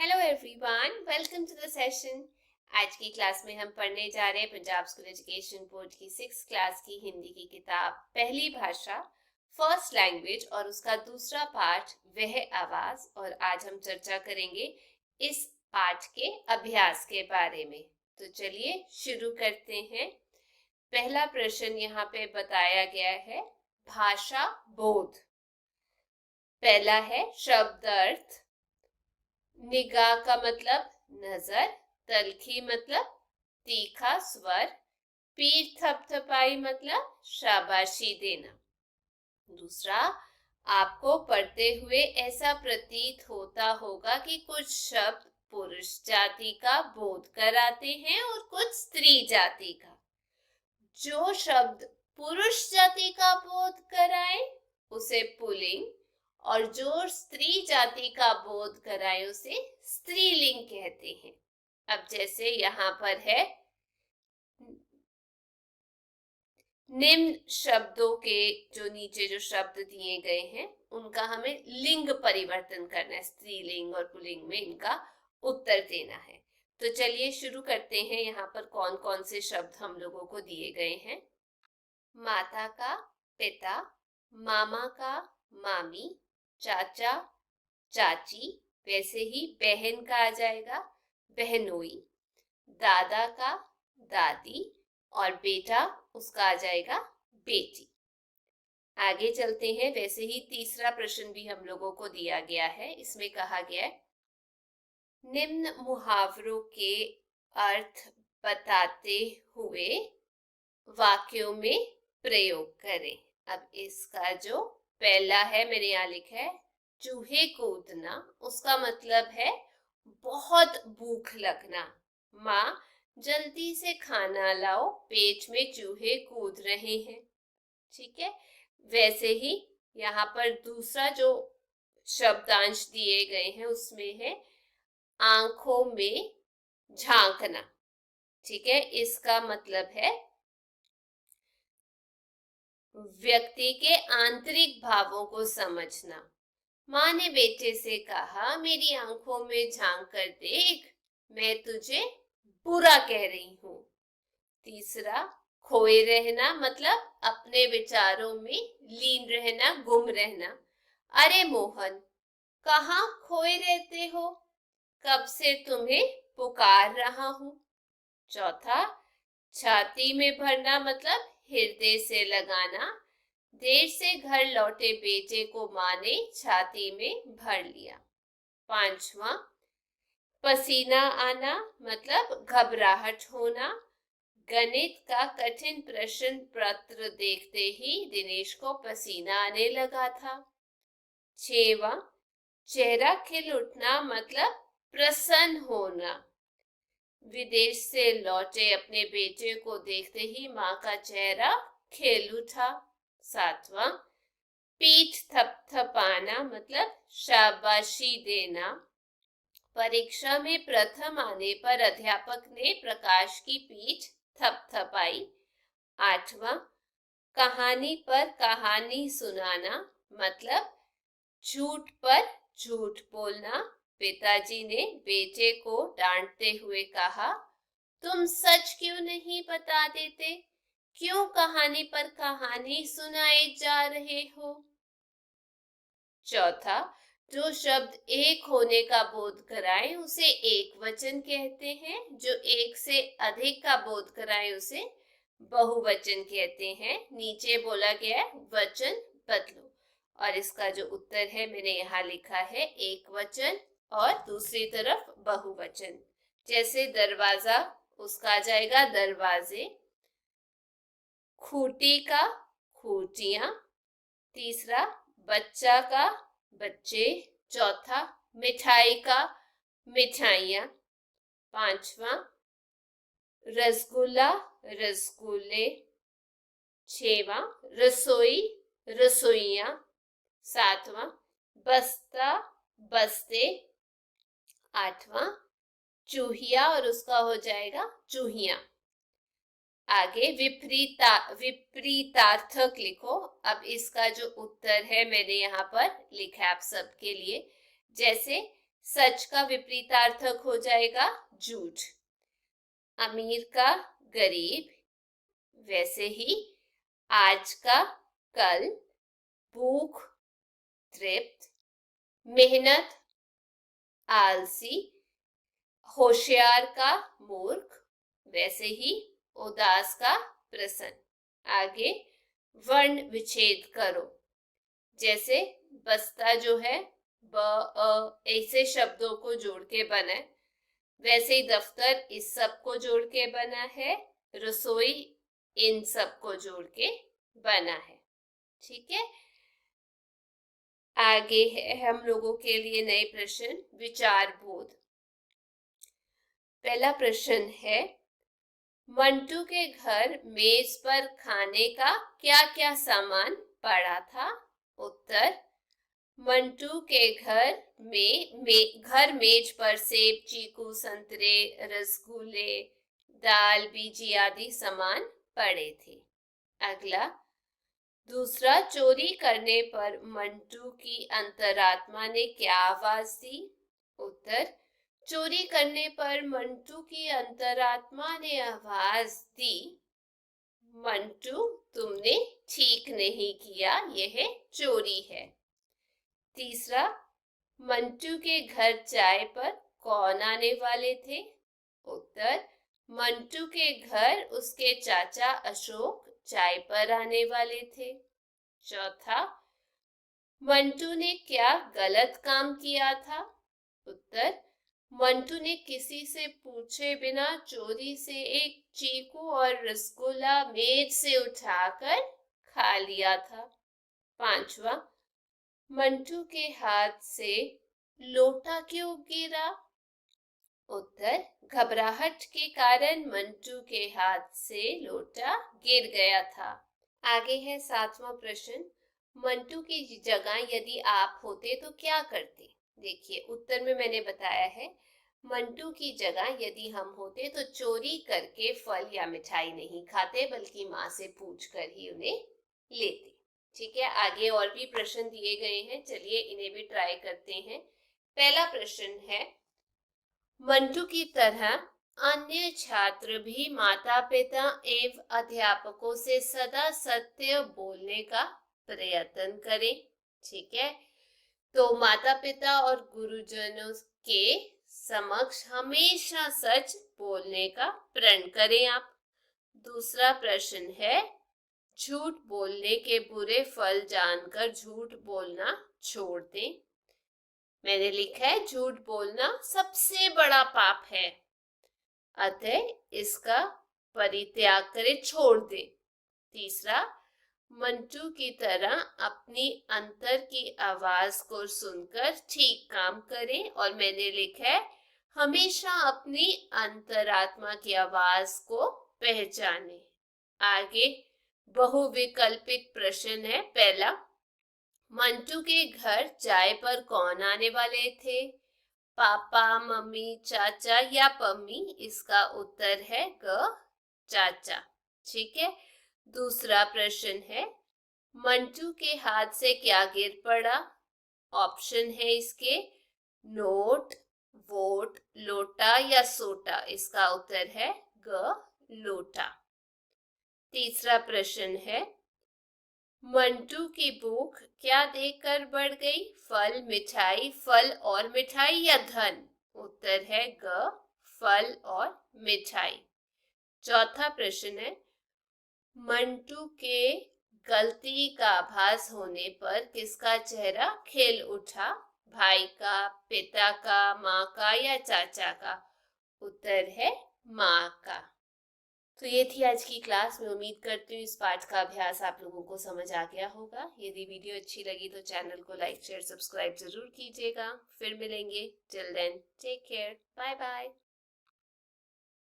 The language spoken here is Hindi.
Hello everyone, welcome to the session. आज की क्लास में हम पढ़ने जा रहे हैं पंजाब स्कूल एजुकेशन बोर्ड की 6th क्लास की हिंदी की किताब पहली भाषा फर्स्ट लैंग्वेज और उसका दूसरा पाठ वह आवाज। और आज हम चर्चा करेंगे इस पाठ के अभ्यास के बारे में। तो चलिए शुरू करते हैं। पहला प्रश्न यहाँ पे बताया गया है, भाषा बोध। पहला है शब्द अर्थ। निगाह का मतलब नजर, तलखी मतलब तीखा स्वर, पीठ थपथपाई मतलब शाबाशी देना। दूसरा, आपको पढ़ते हुए ऐसा प्रतीत होता होगा कि कुछ शब्द पुरुष जाति का बोध कराते हैं और कुछ स्त्री जाति का। जो शब्द पुरुष जाति का बोध कराए उसे पुल्लिंग और जो स्त्री जाति का बोध कराए उसे स्त्रीलिंग कहते हैं। अब जैसे यहाँ पर है, निम्न शब्दों के जो नीचे जो शब्द दिए गए हैं उनका हमें लिंग परिवर्तन करना है, स्त्रीलिंग और पुल्लिंग में इनका उत्तर देना है। तो चलिए शुरू करते हैं। यहाँ पर कौन कौन से शब्द हम लोगों को दिए गए हैं। माता का पिता, मामा का मामी, चाचा चाची, वैसे ही बहन का आ जाएगा बहनोई, दादा का दादी और बेटा उसका आ जाएगा बेटी। आगे चलते हैं। वैसे ही तीसरा प्रश्न भी हम लोगों को दिया गया है। इसमें कहा गया है, निम्न मुहावरों के अर्थ बताते हुए वाक्यों में प्रयोग करें। अब इसका जो पहला है, मैंने यहाँ लिखा है चूहे कूदना। उसका मतलब है बहुत भूख लगना। माँ जल्दी से खाना लाओ, पेट में चूहे कूद रहे हैं। ठीक है। वैसे ही यहाँ पर दूसरा जो शब्दांश दिए गए हैं उसमें है आंखों में झांकना। ठीक है। इसका मतलब है व्यक्ति के आंतरिक भावों को समझना। माँ ने बेटे से कहा, मेरी आंखों में झांक कर देख, मैं तुझे बुरा कह रही हूँ। तीसरा, खोए रहना मतलब अपने विचारों में लीन रहना, गुम रहना। अरे मोहन, कहाँ खोए रहते हो, कब से तुम्हें पुकार रहा हूँ। चौथा, छाती में भरना मतलब हृदय से लगाना। देर से घर लौटे बेटे को माँ ने छाती में भर लिया। पांचवा, पसीना आना मतलब घबराहट होना। गणित का कठिन प्रश्न पत्र देखते ही दिनेश को पसीना आने लगा था। छेवा, चेहरा खिल उठना मतलब प्रसन्न होना। विदेश से लौटे अपने बेटे को देखते ही माँ का चेहरा खिल उठा। सातवां, पीठ थपथपाना मतलब शाबाशी देना। परीक्षा में प्रथम आने पर अध्यापक ने प्रकाश की पीठ थपथपाई। आठवां, कहानी पर कहानी सुनाना मतलब झूठ पर झूठ बोलना। पिताजी ने बेटे को डांटते हुए कहा, तुम सच क्यों नहीं बता देते, क्यों कहानी पर कहानी सुनाए जा रहे हो। चौथा, जो शब्द एक होने का बोध कराए उसे एक वचन कहते हैं, जो एक से अधिक का बोध कराए उसे बहुवचन कहते हैं। नीचे बोला गया है वचन बदलो, और इसका जो उत्तर है मैंने यहाँ लिखा है एक वचन और दूसरी तरफ बहुवचन। जैसे दरवाजा, उसका आ जाएगा दरवाजे। खूंटी का खूंटियां। तीसरा, बच्चा का बच्चे। चौथा, मिठाई का मिठाइयाँ। पांचवा, रसगुल्ला रसगुल्ले। छेवा, रसोई रसोइयाँ। सातवां, बस्ता बस्ते। आठवां, चूहिया और उसका हो जाएगा चूहिया। आगे विपरीतार्थक लिखो। अब इसका जो उत्तर है मैंने यहाँ पर लिखा है आप सबके लिए। जैसे सच का विपरीतार्थक हो जाएगा झूठ। अमीर का गरीब, वैसे ही आज का कल, भूख तृप्त, मेहनत आलसी, होशियार का मूर्ख, वैसे ही उदास का प्रसन्न। आगे वर्ण विच्छेद करो। जैसे बस्ता जो है ऐसे शब्दों को जोड़ के बना है, वैसे ही दफ्तर इस सब को जोड़ के बना है, रसोई इन सब को जोड़ के बना है। ठीक है, आगे है हम लोगों के लिए नए प्रश्न, विचार बोध। पहला प्रश्न है, मंटू के घर मेज पर खाने का क्या क्या सामान पड़ा था? उत्तर, मंटू के घर घर मेज पर सेब, चीकू, संतरे, रसगुल्ले, दाल, बीजी आदि सामान पड़े थे। अगला, दूसरा, चोरी करने पर मंटू की अंतरात्मा ने क्या आवाज दी? उत्तर, चोरी करने पर मंटू की अंतरात्मा ने आवाज दी, मंटू तुमने ठीक नहीं किया, यह चोरी है। तीसरा, मंटू के घर चाय पर कौन आने वाले थे? उत्तर, मंटू के घर उसके चाचा अशोक चाय पर आने वाले थे। चौथा, मंटू ने क्या गलत काम किया था? उत्तर, मंटू ने किसी से पूछे बिना चोरी से एक चीकू और रसगुल्ला मेज से उठाकर खा लिया था। पांचवा, मंटू के हाथ से लोटा क्यों गिरा? उत्तर, घबराहट के कारण मंटू के हाथ से लोटा गिर गया था। आगे है सातवां प्रश्न, मंटू की जगह यदि आप होते तो क्या करते? देखिए, उत्तर में मैंने बताया है, मंटू की जगह यदि हम होते तो चोरी करके फल या मिठाई नहीं खाते, बल्कि माँ से पूछ कर ही उन्हें लेते। ठीक है, आगे और भी प्रश्न दिए गए हैं, चलिए इन्हें भी ट्राई करते हैं। पहला प्रश्न है, मंटू की तरह अन्य छात्र भी माता पिता एवं अध्यापकों से सदा सत्य बोलने का प्रयत्न करें। ठीक है, तो माता पिता और गुरुजनों के समक्ष हमेशा सच बोलने का प्रण करें आप। दूसरा प्रश्न है, झूठ बोलने के बुरे फल जानकर झूठ बोलना छोड़ दें। मैंने लिखा है, झूठ बोलना सबसे बड़ा पाप है, अतः इसका परित्याग करें, छोड़ दें। तीसरा, मंटू की तरह अपनी अंतर की आवाज को सुनकर ठीक काम करें, और मैंने लिखा है, हमेशा अपनी अंतरात्मा की आवाज को पहचानें। आगे बहुविकल्पिक प्रश्न है। पहला, मंटू के घर चाय पर कौन आने वाले थे? पापा, मम्मी, चाचा या पम्मी? इसका उत्तर है ग, चाचा। ठीक है, दूसरा प्रश्न है, मंटू के हाथ से क्या गिर पड़ा? ऑप्शन है इसके, नोट, वोट, लोटा या सोटा? इसका उत्तर है ग, लोटा। तीसरा प्रश्न है, मंटू की भूख क्या देखकर बढ़ गई? फल, मिठाई, फल और मिठाई या धन? उत्तर है ग, फल और मिठाई। चौथा प्रश्न है, मंटू के गलती का आभास होने पर किसका चेहरा खिल उठा? भाई का, पिता का, माँ का या चाचा का? उत्तर है माँ का। तो ये थी आज की क्लास। मैं उम्मीद करती हूँ इस पाठ का अभ्यास आप लोगों को समझ आ गया होगा। यदि वीडियो अच्छी लगी तो चैनल को लाइक, शेयर, सब्सक्राइब जरूर कीजिएगा। फिर मिलेंगे। Till then, take care, bye bye.